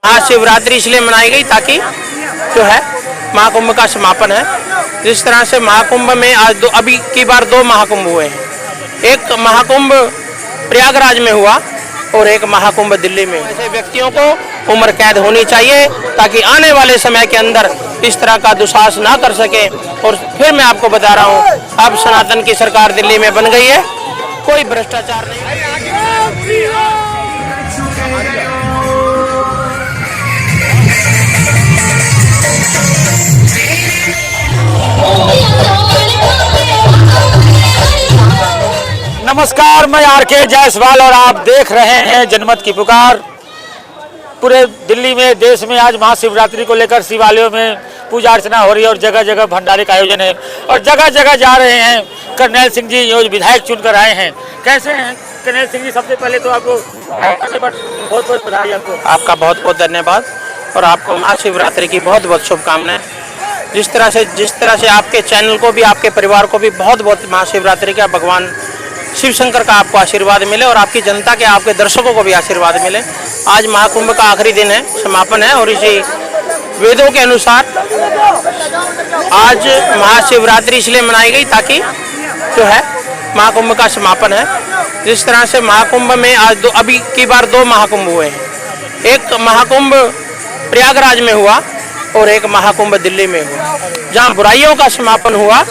महाशिवरात्रि इसलिए मनाई गई ताकि जो है महाकुंभ का समापन है। जिस तरह से महाकुंभ में आज अभी की बार 2 महाकुंभ हुए हैं। एक महाकुंभ प्रयागराज में हुआ और एक महाकुंभ दिल्ली में। ऐसे व्यक्तियों को उम्र कैद होनी चाहिए ताकि आने वाले समय के अंदर इस तरह का दुस्साहस ना कर सके। और फिर मैं आपको बता रहा हूँ, अब सनातन की सरकार दिल्ली में बन गई है, कोई भ्रष्टाचार नहीं। नमस्कार, मैं आर.के. जायसवाल और आप देख रहे हैं जनमत की पुकार। पूरे दिल्ली में, देश में आज महाशिवरात्रि को लेकर शिवालयों में पूजा अर्चना हो रही है और जगह जगह भंडारे का आयोजन है और जगह जगह जा रहे हैं। करनैल सिंह जी जो विधायक चुनकर आए हैं, कैसे हैं करनैल सिंह जी? सबसे पहले तो आपको बहुत बहुत बधाई। आपका बहुत बहुत धन्यवाद और आपको महाशिवरात्रि की बहुत बहुत शुभकामनाएं। जिस तरह से आपके चैनल को भी, आपके परिवार को भी बहुत बहुत महाशिवरात्रि का भगवान शिव शंकर का आपको आशीर्वाद मिले और आपकी जनता के, आपके दर्शकों को भी आशीर्वाद मिले। आज महाकुंभ का आखिरी दिन है, समापन है और इसी वेदों के अनुसार आज महाशिवरात्रि इसलिए मनाई गई ताकि जो है महाकुंभ का समापन है। जिस तरह से महाकुंभ में आज अभी की बार 2 महाकुंभ हुए हैं। एक महाकुंभ प्रयागराज में हुआ और एक महाकुंभ दिल्ली में हुआ, जहां बुराइयों का समापन हुआ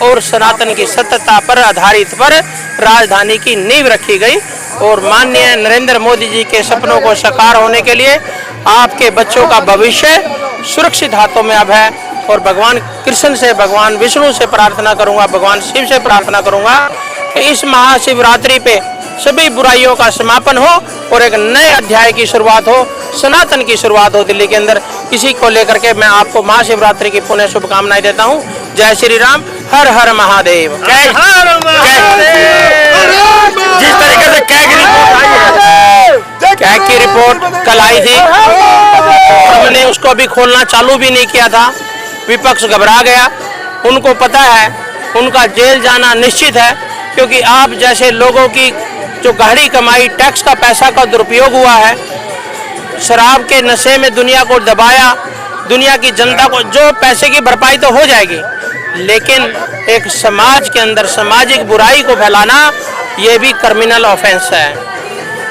और सनातन की सत्यता पर आधारित पर राजधानी की नींव रखी गई। और माननीय नरेंद्र मोदी जी के सपनों को साकार होने के लिए आपके बच्चों का भविष्य सुरक्षित हाथों में अब है। और भगवान कृष्ण से, भगवान विष्णु से प्रार्थना करूंगा, भगवान शिव से प्रार्थना करूंगा कि इस महाशिवरात्रि पे सभी बुराइयों का समापन हो और एक नए अध्याय की शुरुआत हो, सनातन की शुरुआत हो दिल्ली के अंदर। इसी को लेकर के मैं आपको महाशिवरात्रि की पुण्य शुभकामनाएं देता हूं। जय श्री राम, हर हर महादेव। जिस तरीके से कैग की रिपोर्ट कल आई थी, हमने उसको अभी खोलना चालू भी नहीं किया था। विपक्ष घबरा गया, उनको पता है उनका जेल जाना निश्चित है, क्योंकि आप जैसे लोगों की जो गाढ़ी कमाई, टैक्स का पैसा का दुरुपयोग हुआ है, शराब के नशे में दुनिया को दबाया, दुनिया की जनता को, जो पैसे की भरपाई तो हो जाएगी, लेकिन एक समाज के अंदर सामाजिक बुराई को फैलाना ये भी क्रिमिनल ऑफेंस है।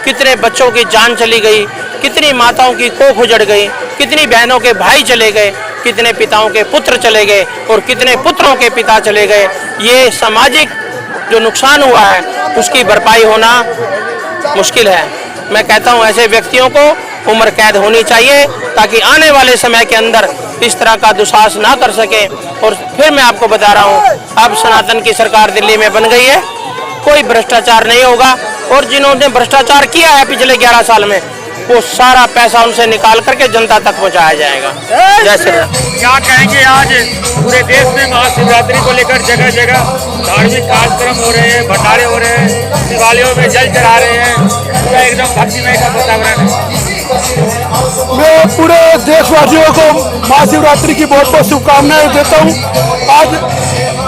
कितने बच्चों की जान चली गई, कितनी माताओं की कोख उजड़ गई, कितनी बहनों के भाई चले गए, कितने पिताओं के पुत्र चले गए और कितने पुत्रों के पिता चले गए। ये सामाजिक जो नुकसान हुआ है उसकी भरपाई होना मुश्किल है। मैं कहता हूँ ऐसे व्यक्तियों को उम्र कैद होनी चाहिए ताकि आने वाले समय के अंदर इस तरह का दुस्साहस ना कर सके। और फिर मैं आपको बता रहा हूँ, अब सनातन की सरकार दिल्ली में बन गई है, कोई भ्रष्टाचार नहीं होगा। और जिन्होंने भ्रष्टाचार किया है पिछले 11 साल में, वो सारा पैसा उनसे निकाल करके जनता तक पहुंचाया जाएगा। जय श्री राम। क्या कहेंगे, आज पूरे देश में महाशिवरात्रि को लेकर जगह जगह धार्मिक कार्यक्रम हो रहे हैं, भंडारे हो रहे हैं, शिवालयों में जल चढ़ा रहे हैं, पूरा एकदम भक्तिमय का वातावरण है। मैं पूरे देशवासियों को महाशिवरात्रि की बहुत बहुत शुभकामनाएं देता हूं। आज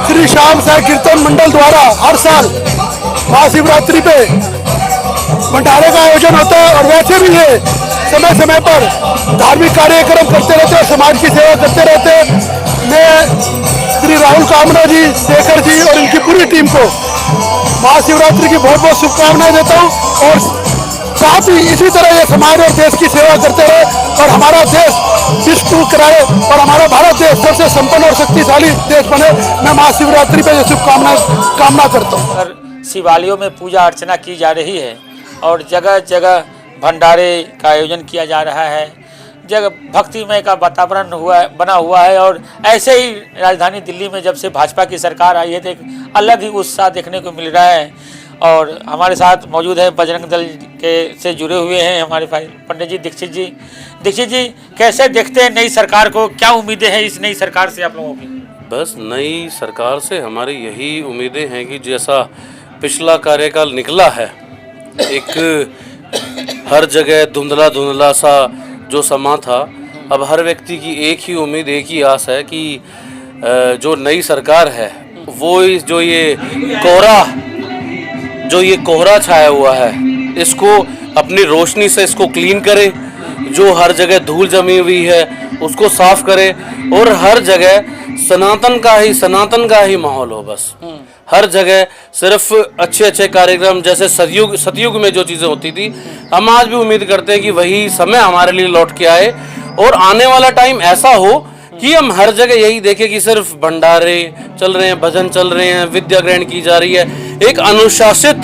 श्री श्याम साई कीर्तन मंडल द्वारा हर साल महाशिवरात्रि पे भंडारे का आयोजन होता है और वैसे भी ये समय समय पर धार्मिक कार्यक्रम करते रहते हैं, समाज की सेवा करते रहते हैं। मैं श्री राहुल कामरा जी, शेखर जी और इनकी पूरी टीम को महाशिवरात्रि की बहुत बहुत शुभकामनाएं देता हूँ। और साथ ही इसी तरह ये समाज और देश की सेवा करते रहे और हमारा देश विश्व कराए और हमारा भारत देश सबसे संपन्न और शक्तिशाली देश बने। मैं महाशिवरात्रि पे ये कामना करता हूँ। शिवालयों में पूजा अर्चना की जा रही है और जगह जगह भंडारे का आयोजन किया जा रहा है, जगह भक्तिमय का वातावरण बना हुआ है। और ऐसे ही राजधानी दिल्ली में जब से भाजपा की सरकार आई है तो एक अलग ही उत्साह देखने को मिल रहा है। और हमारे साथ मौजूद है बजरंग दल के से जुड़े हुए हैं हमारे भाई पंडित जी दीक्षित जी। दीक्षित जी, कैसे देखते हैं नई सरकार को, क्या उम्मीदें हैं इस नई सरकार से आप लोगों की? बस नई सरकार से हमारी यही उम्मीदें हैं कि जैसा पिछला कार्यकाल निकला है, एक हर जगह धुंधला धुंधला सा जो समा था, अब हर व्यक्ति की एक ही उम्मीद, एक ही आस है कि जो नई सरकार है वो जो ये कोहरा छाया हुआ है, इसको अपनी रोशनी से इसको क्लीन करे जो हर जगह धूल जमी हुई है उसको साफ करे और हर जगह सनातन का ही माहौल हो। बस हर जगह सिर्फ अच्छे अच्छे कार्यक्रम, जैसे सतयुग में जो चीज़ें होती थी, हम आज भी उम्मीद करते हैं कि वही समय हमारे लिए लौट के आए और आने वाला टाइम ऐसा हो कि हम हर जगह यही देखें कि सिर्फ भंडारे चल रहे हैं, भजन चल रहे हैं, विद्या ग्रहण की जा रही है। एक अनुशासित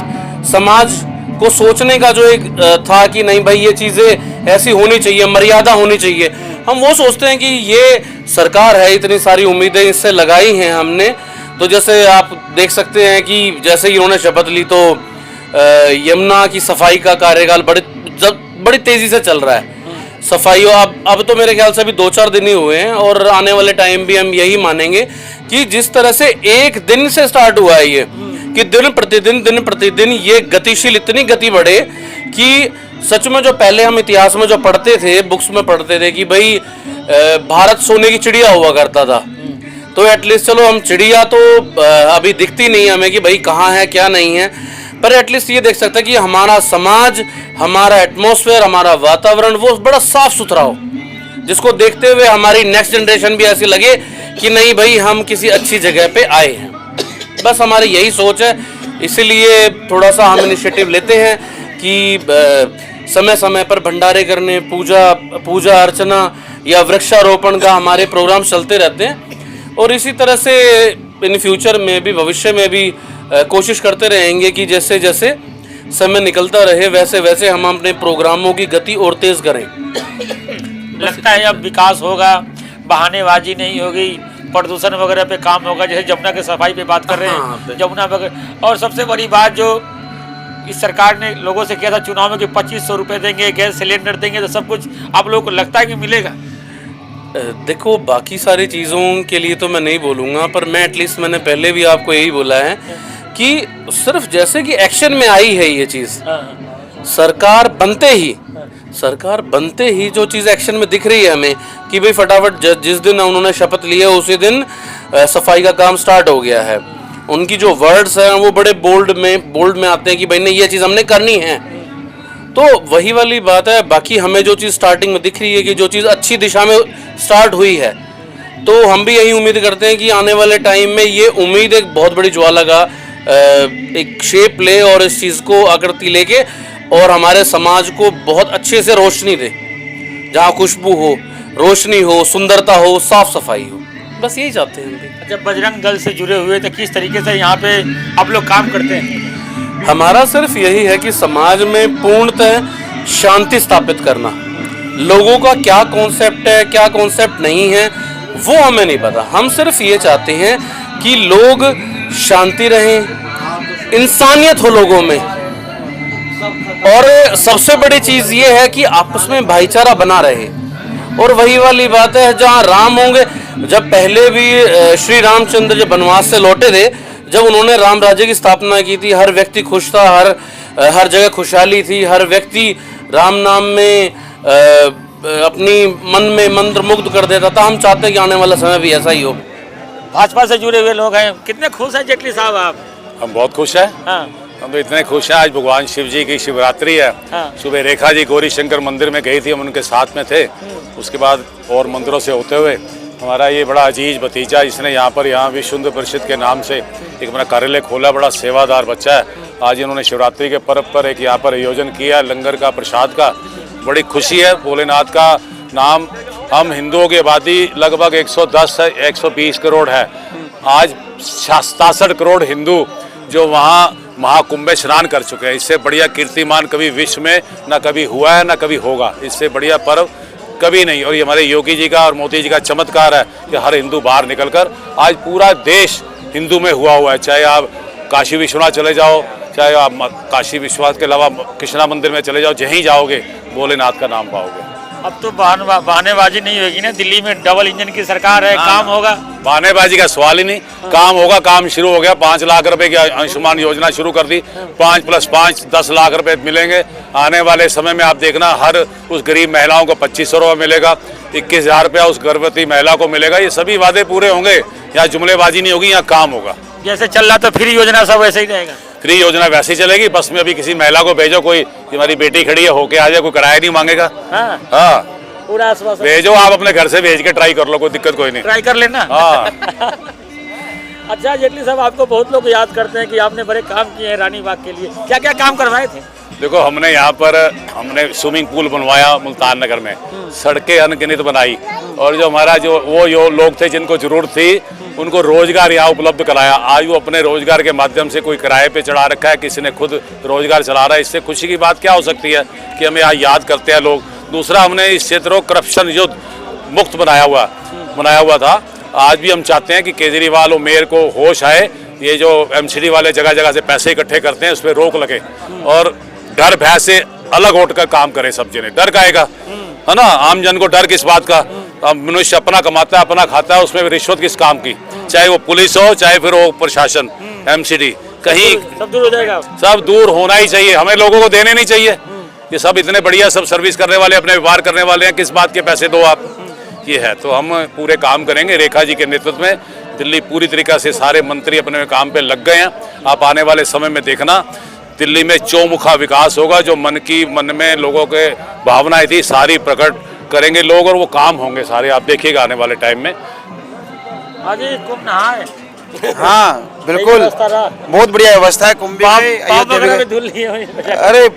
समाज को सोचने का जो एक था कि नहीं भाई ये चीज़ें ऐसी होनी चाहिए, मर्यादा होनी चाहिए, हम वो सोचते हैं कि ये सरकार है, इतनी सारी उम्मीदें इससे लगाई हैं हमने। तो जैसे आप देख सकते हैं कि जैसे ही इन्होंने शपथ ली तो यमुना की सफाई का कार्यकाल बड़ी तेज़ी से चल रहा है। सफाई अब तो मेरे ख्याल से अभी 2-4 दिन ही हुए हैं और आने वाले टाइम भी हम यही मानेंगे कि जिस तरह से एक दिन से स्टार्ट हुआ है ये, कि दिन प्रतिदिन ये गतिशील इतनी गति बढ़े कि सच में जो पहले हम इतिहास में जो पढ़ते थे, बुक्स में पढ़ते थे कि भाई भारत सोने की चिड़िया हुआ करता था, तो एटलीस्ट चलो हम चिड़िया तो अभी दिखती नहीं हमें कि भाई कहाँ है क्या नहीं है, पर एटलीस्ट ये देख सकते हैं कि हमारा समाज, हमारा एटमॉस्फेयर, हमारा वातावरण वो बड़ा साफ सुथरा हो, जिसको देखते हुए हमारी नेक्स्ट जनरेशन भी ऐसी लगे कि नहीं भाई हम किसी अच्छी जगह पे आए हैं। बस हमारी यही सोच है, इसीलिए थोड़ा सा हम इनिशिएटिव लेते हैं कि समय समय पर भंडारे करने, पूजा अर्चना या वृक्षारोपण का हमारे प्रोग्राम चलते रहते हैं और इसी तरह से इन फ्यूचर में भी, भविष्य में भी कोशिश करते रहेंगे कि जैसे जैसे समय निकलता रहे वैसे वैसे हम अपने प्रोग्रामों की गति और तेज करें। लगता है अब विकास होगा, बहानेबाजी नहीं होगी, प्रदूषण वगैरह पे काम होगा। जैसे जमुना की सफाई पे बात कर रहे हैं, जमुना वगैरह। और सबसे बड़ी बात जो इस सरकार ने लोगों से किया था चुनाव में कि 2500 रुपये देंगे, गैस सिलेंडर देंगे, तो सब कुछ आप लोगों को लगता है कि मिलेगा? देखो बाकी सारी चीज़ों के लिए तो मैं नहीं बोलूँगा, पर मैं एटलीस्ट मैंने पहले भी आपको यही बोला है कि सिर्फ जैसे कि एक्शन में आई है ये चीज़, सरकार बनते ही जो चीज़ एक्शन में दिख रही है हमें कि भाई फटाफट जिस दिन उन्होंने शपथ ली है उसी दिन सफाई का काम स्टार्ट हो गया है। उनकी जो वर्ड्स हैं वो बड़े बोल्ड में आते हैं कि भाई नहीं ये चीज़ हमने करनी है। तो वही वाली बात है। बाकी हमें जो चीज़ स्टार्टिंग में दिख रही है कि जो चीज़ अच्छी दिशा में स्टार्ट हुई है, तो हम भी यही उम्मीद करते हैं कि आने वाले टाइम में ये उम्मीद एक बहुत बड़ी ज्वाला का एक शेप ले और इस चीज़ को आकृति लेके और हमारे समाज को बहुत अच्छे से रोशनी दे, जहाँ खुशबू हो, रोशनी हो, सुंदरता हो, साफ सफाई हो। बस यही चाहते हैं हम भी। अच्छा, बजरंग दल से जुड़े हुए तो किस तरीके से यहाँ पे आप लोग काम करते हैं? हमारा सिर्फ यही है कि समाज में पूर्णतः शांति स्थापित करना। लोगों का क्या कॉन्सेप्ट है, क्या कॉन्सेप्ट नहीं है, वो हमें नहीं पता। हम सिर्फ ये चाहते हैं कि लोग शांति रहें, इंसानियत हो लोगों में, और सबसे बड़ी चीज़ ये है कि आपस में भाईचारा बना रहे। और वही वाली बात है, जहाँ राम होंगे, जब पहले भी श्री रामचंद्र जब वनवास से लौटे थे, जब उन्होंने राम राज्य की स्थापना की थी, हर व्यक्ति खुश था, हर जगह खुशहाली थी, हर व्यक्ति राम नाम में अपनी मन में मंत्र मुग्ध कर देता था। हम चाहते हैं कि आने वाला समय भी ऐसा ही हो। भाजपा से जुड़े हुए लोग हैं, कितने खुश हैं जेटली साहब आप? हम बहुत खुश हैं। हाँ। हम तो इतने खुश हैं, आज भगवान शिव जी की शिवरात्रि है। हाँ। सुबह रेखा जी गौरी शंकर मंदिर में गई थी, हम उनके साथ में थे। उसके बाद और मंदिरों से होते हुए हमारा ये बड़ा अजीज भतीजा, इसने यहाँ विश्व हिंदू परिषद के नाम से एक अपना कार्यालय खोला, बड़ा सेवादार बच्चा है। आज इन्होंने शिवरात्रि के पर्व पर एक यहाँ पर आयोजन किया लंगर का, प्रसाद का। बड़ी खुशी है। भोलेनाथ का नाम, हम हिंदुओं की आबादी लगभग 110 है, 120 करोड़ है। आज 67 करोड़ हिंदू जो वहाँ महाकुंभ में स्नान कर चुके हैं। इससे बढ़िया कीर्तिमान कभी विश्व में न कभी हुआ है, न कभी होगा। इससे बढ़िया पर्व कभी नहीं। और ये हमारे योगी जी का और मोदी जी का चमत्कार है कि हर हिंदू बाहर निकलकर आज पूरा देश हिंदू में हुआ है। चाहे आप काशी विश्वनाथ चले जाओ, चाहे आप काशी विश्वनाथ के अलावा कृष्णा मंदिर में चले जाओ, जहीं जाओगे भोलेनाथ का नाम पाओगे। अब तो बहानेबाजी नहीं होगी ना, दिल्ली में डबल इंजन की सरकार है, काम होगा। बहानेबाजी का सवाल ही नहीं, काम होगा। काम शुरू हो गया। 5 लाख रुपए की आयुष्मान योजना शुरू कर दी। 5 + 5 10 लाख रुपए मिलेंगे। आने वाले समय में आप देखना, हर उस गरीब महिलाओं को 2500 रुपये मिलेगा, 21,000 रुपया उस गर्भवती महिला को मिलेगा। ये सभी वादे पूरे होंगे। यहाँ जुमलेबाजी नहीं होगी, यहाँ काम होगा। जैसे चल रहा तो फ्री योजना सब वैसे ही रहेगा। फ्री योजना वैसी चलेगी, बस में अभी किसी महिला को भेजो, कोई कि हमारी बेटी खड़ी है होके आ जाए, कोई किराया नहीं मांगेगा। हाँ, हाँ पूरा आश्वासन भेजो, आप अपने घर से भेज के ट्राई कर लो, कोई दिक्कत कोई नहीं। ट्राई कर लेना। हाँ अच्छा जेटली साहब, आपको बहुत लोग याद करते हैं कि आपने बड़े काम किए हैं रानी बाग के लिए, क्या क्या काम करवाए थे? देखो, हमने यहाँ पर स्विमिंग पूल बनवाया मुल्तान नगर में, सड़कें अनगिनत बनाई, और जो हमारा जो लोग थे जिनको जरूरत थी उनको रोजगार यहाँ उपलब्ध कराया। आज वो अपने रोजगार के माध्यम से कोई किराए पे चढ़ा रखा है, किसी ने खुद रोजगार चला रहा है। इससे खुशी की बात क्या हो सकती है कि हमें यहाँ याद करते हैं लोग। दूसरा, हमने इस क्षेत्र को करप्शन युद्ध मुक्त बनाया हुआ था। आज भी हम चाहते हैं कि केजरीवाल और मेयर को होश आए, ये जो एमसीडी वाले जगह जगह से पैसे इकट्ठे करते हैं उस पर रोक लगे, और डर भय से अलग उठ कर काम करे। सब जने डर काएगा, है ना, आम जन को डर किस बात का? मनुष्य अपना कमाता है, अपना खाता है, उसमें रिश्वत किस काम की? चाहे वो पुलिस हो, चाहे फिर वो प्रशासन, एमसीडी, कहीं सब दूर हो जाएगा। सब दूर होना ही चाहिए। हमें लोगों को देने नहीं चाहिए। ये सब इतने बढ़िया सब सर्विस करने वाले, अपने व्यवहार करने वाले हैं, किस बात के पैसे दो आप? ये है, तो हम पूरे काम करेंगे रेखा जी के नेतृत्व में। दिल्ली पूरी तरीके से सारे मंत्री अपने काम पे लग गए हैं। आप आने वाले समय में देखना, दिल्ली में चौमुखा विकास होगा। जो मन में लोगों के भावनाएं थी सारी प्रकट करेंगे लोग, और वो काम होंगे सारे, आप देखिएगा आने वाले टाइम में। अजी कुंभ नहाए? हाँ बिल्कुल, बहुत बढ़िया व्यवस्था है कुंभ में। भी धुल ली है। अरे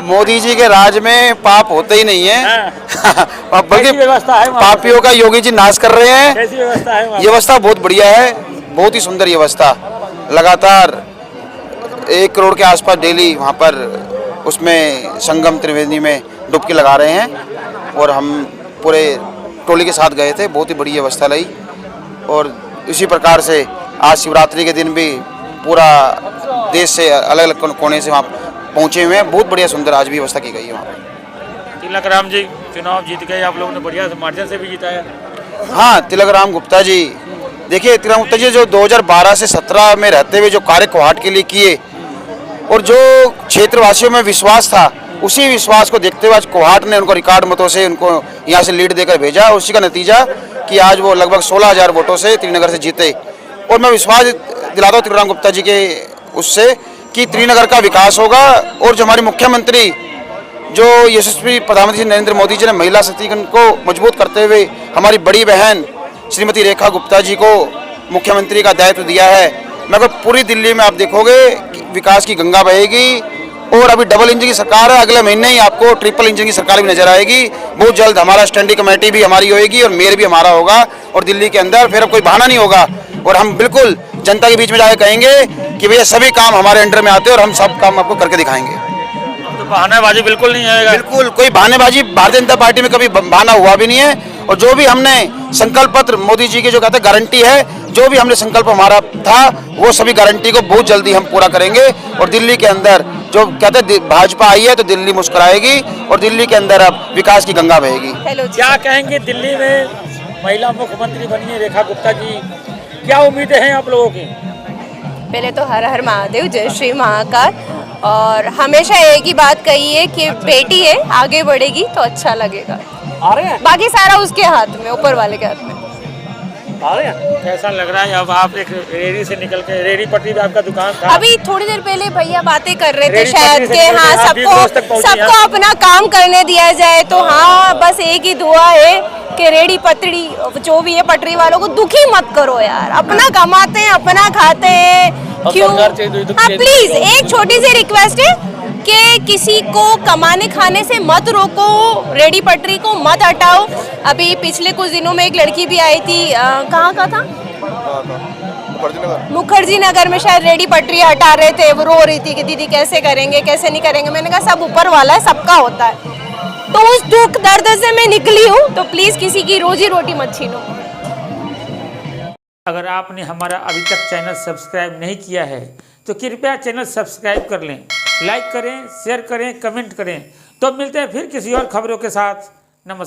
मोदी जी के राज में पाप होते ही नहीं है। बल्कि व्यवस्था है, पापियों का योगी जी नाश कर रहे हैं। कैसी व्यवस्था है? ये व्यवस्था बहुत बढ़िया है, बहुत ही सुंदर व्यवस्था। लगातार 1 करोड़ के आसपास डेली वहाँ पर उसमें संगम त्रिवेणी में डुबकी लगा रहे हैं, और हम पूरे टोली के साथ गए थे। बहुत ही बढ़िया व्यवस्था रही, और इसी प्रकार से आज शिवरात्रि के दिन भी पूरा देश से अलग अलग कोने से वहाँ पहुँचे हुए हैं। बहुत बढ़िया सुंदर आज भी व्यवस्था की गई है वहाँ पर। तिलक राम जी चुनाव जीत गए, आप लोगों ने बढ़िया मार्जिन से भी जिताया। हाँ, तिलक राम गुप्ता जी, देखिए तिलक राम गुप्ता जी जो 2012 से 17 में रहते हुए जो कार्य कोहाट के लिए किए, और जो क्षेत्रवासियों में विश्वास था, उसी विश्वास को देखते हुए आज कोहाट ने उनको रिकॉर्ड मतों से उनको यहाँ से लीड देकर भेजा। उसी का नतीजा कि आज वो लगभग 16,000 वोटों से त्रिनगर से जीते। और मैं विश्वास दिलाता हूँ तिलक राम गुप्ता जी के उससे कि त्रिनगर का विकास होगा। और जो हमारे मुख्यमंत्री, जो यशस्वी प्रधानमंत्री नरेंद्र मोदी जी ने महिला सशक्तिकरण को मजबूत करते हुए हमारी बड़ी बहन श्रीमती रेखा गुप्ता जी को मुख्यमंत्री का दायित्व दिया है, मगर पूरी दिल्ली में आप देखोगे विकास की गंगा बहेगी। और अभी डबल इंजन की सरकार है, अगले महीने ही आपको ट्रिपल इंजन की सरकार भी नजर आएगी। बहुत जल्द हमारा स्टैंडिंग कमेटी भी हमारी होगी, और मेयर भी हमारा होगा, और दिल्ली के अंदर फिर अब कोई बहाना नहीं होगा। और हम बिल्कुल जनता के बीच में जाकर कहेंगे कि भैया सभी काम हमारे अंडर में आते हैं, और हम सब काम आपको करके दिखाएंगे। तो बहानेबाजी बिल्कुल नहीं आएगा। बिल्कुल कोई बहानेबाजी भारतीय जनता पार्टी में कभी बहाना हुआ भी नहीं है। और जो भी हमने संकल्प पत्र मोदी जी की जो कहते हैं गारंटी है, जो भी हमने संकल्प हमारा था, वो सभी गारंटी को बहुत जल्दी हम पूरा करेंगे। और दिल्ली के अंदर जो कहते हैं भाजपा आई है तो दिल्ली मुस्कुराएगी, और दिल्ली के अंदर अब विकास की गंगा बहेगी। क्या कहेंगे, दिल्ली में महिला मुख्यमंत्री बनी है रेखा गुप्ता जी, क्या उम्मीदें हैं आप लोगों की? पहले तो हर हर महादेव, जय श्री महाकाल। और हमेशा एक ही बात कही है कि बेटी है, आगे बढ़ेगी तो अच्छा लगेगा। बाकी सारा उसके हाथ में, ऊपर वाले के हाथ में। कैसा लग रहा है अब आप एक रेहड़ी से निकल के, रेहड़ी पटरी पे आपका दुकान था, अभी थोड़ी देर पहले भैया बातें कर रहे थे रेहड़ी शायद पटरी के से हाँ आप भी दोस्त तक पहुंची, सबको अपना काम करने दिया जाए। तो हाँ, बस एक ही दुआ है कि रेहड़ी पटरी जो भी है पटरी वालों को दुखी मत करो यार। अपना कमाते हैं, अपना खाते हैं, क्यों? हाँ प्लीज, एक छोटी सी रिक्वेस्ट है कि किसी को कमाने खाने से मत रोको, रेडी पटरी को मत हटाओ। अभी पिछले कुछ दिनों में एक लड़की भी आई थी, कहाँ का था, मुखर्जी नगर में शायद, रेडी पटरी हटा रहे थे। वो रो रही थी कि दीदी कैसे करेंगे, कैसे नहीं करेंगे। मैंने कहा सब ऊपर वाला है, सबका होता है। तो उस दुख दर्द से मैं निकली हूँ, तो प्लीज किसी की रोजी रोटी मत छीनो। अगर आपने हमारा अभी तक चैनल सब्सक्राइब नहीं किया है तो कृपया चैनल सब्सक्राइब कर लें, लाइक करें, शेयर करें, कमेंट करें। तो मिलते हैं फिर किसी और खबरों के साथ। नमस्कार।